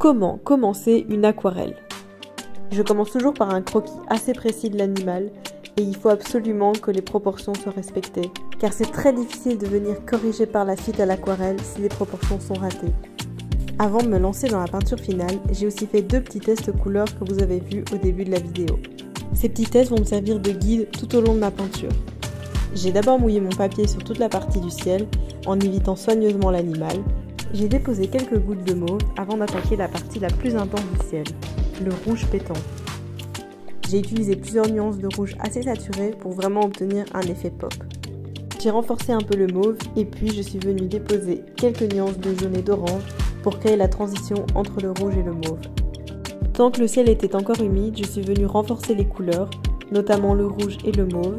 Comment commencer une aquarelle? Je commence toujours par un croquis assez précis de l'animal et il faut absolument que les proportions soient respectées, car c'est très difficile de venir corriger par la suite à l'aquarelle si les proportions sont ratées. Avant de me lancer dans la peinture finale, j'ai aussi fait 2 petits tests couleurs que vous avez vus au début de la vidéo. Ces petits tests vont me servir de guide tout au long de ma peinture. J'ai d'abord mouillé mon papier sur toute la partie du ciel en évitant soigneusement l'animal. J'ai déposé quelques gouttes de mauve avant d'attaquer la partie la plus intense du ciel, le rouge pétant. J'ai utilisé plusieurs nuances de rouge assez saturé pour vraiment obtenir un effet pop. J'ai renforcé un peu le mauve et puis je suis venue déposer quelques nuances de jaune et d'orange pour créer la transition entre le rouge et le mauve. Tant que le ciel était encore humide, je suis venue renforcer les couleurs, notamment le rouge et le mauve.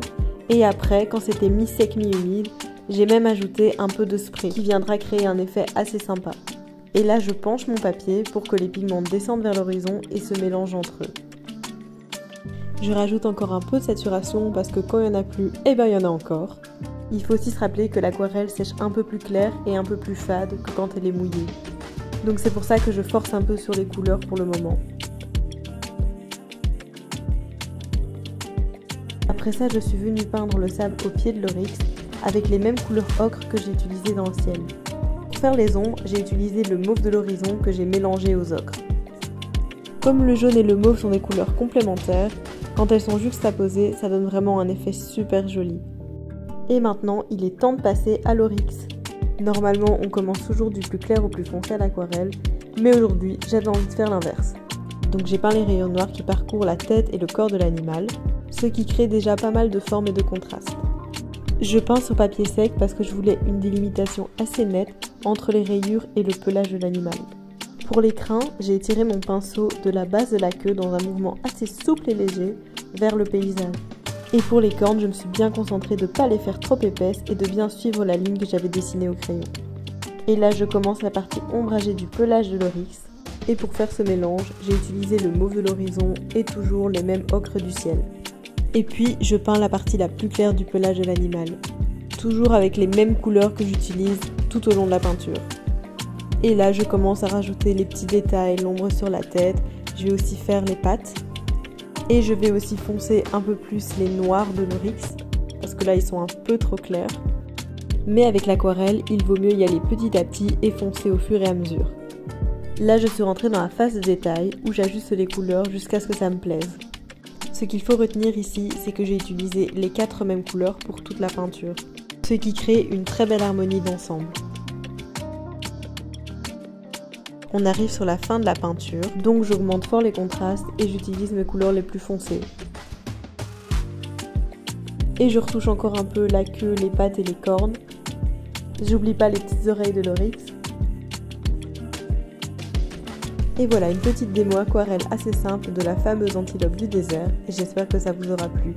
Et après, quand c'était mi-sec mi-humide, j'ai même ajouté un peu de spray qui viendra créer un effet assez sympa. Et là, je penche mon papier pour que les pigments descendent vers l'horizon et se mélangent entre eux. Je rajoute encore un peu de saturation parce que quand il n'y en a plus, eh ben il y en a encore. Il faut aussi se rappeler que l'aquarelle sèche un peu plus clair et un peu plus fade que quand elle est mouillée. Donc c'est pour ça que je force un peu sur les couleurs pour le moment. Après ça, je suis venue peindre le sable au pied de l'oryx avec les mêmes couleurs ocre que j'ai utilisées dans le ciel. Pour faire les ombres, j'ai utilisé le mauve de l'horizon que j'ai mélangé aux ocres. Comme le jaune et le mauve sont des couleurs complémentaires, quand elles sont juxtaposées, ça donne vraiment un effet super joli. Et maintenant, il est temps de passer à l'oryx. Normalement, on commence toujours du plus clair au plus foncé à l'aquarelle, mais aujourd'hui, j'avais envie de faire l'inverse. Donc j'ai peint les rayons noirs qui parcourent la tête et le corps de l'animal, ce qui crée déjà pas mal de formes et de contrastes. Je peins sur papier sec parce que je voulais une délimitation assez nette entre les rayures et le pelage de l'animal. Pour les crins, j'ai étiré mon pinceau de la base de la queue dans un mouvement assez souple et léger vers le paysage. Et pour les cornes, je me suis bien concentrée de ne pas les faire trop épaisses et de bien suivre la ligne que j'avais dessinée au crayon. Et là, je commence la partie ombragée du pelage de l'oryx. Et pour faire ce mélange, j'ai utilisé le mauve de l'horizon et toujours les mêmes ocres du ciel. Et puis, je peins la partie la plus claire du pelage de l'animal, toujours avec les mêmes couleurs que j'utilise tout au long de la peinture. Et là, je commence à rajouter les petits détails, l'ombre sur la tête, je vais aussi faire les pattes. Et je vais aussi foncer un peu plus les noirs de l'oryx, parce que là, ils sont un peu trop clairs. Mais avec l'aquarelle, il vaut mieux y aller petit à petit et foncer au fur et à mesure. Là, je suis rentrée dans la phase de détail, où j'ajuste les couleurs jusqu'à ce que ça me plaise. Ce qu'il faut retenir ici, c'est que j'ai utilisé les 4 mêmes couleurs pour toute la peinture, ce qui crée une très belle harmonie d'ensemble. On arrive sur la fin de la peinture, donc j'augmente fort les contrastes et j'utilise mes couleurs les plus foncées. Et je retouche encore un peu la queue, les pattes et les cornes. J'oublie pas les petites oreilles de l'oryx. Et voilà une petite démo aquarelle assez simple de la fameuse antilope du désert et j'espère que ça vous aura plu.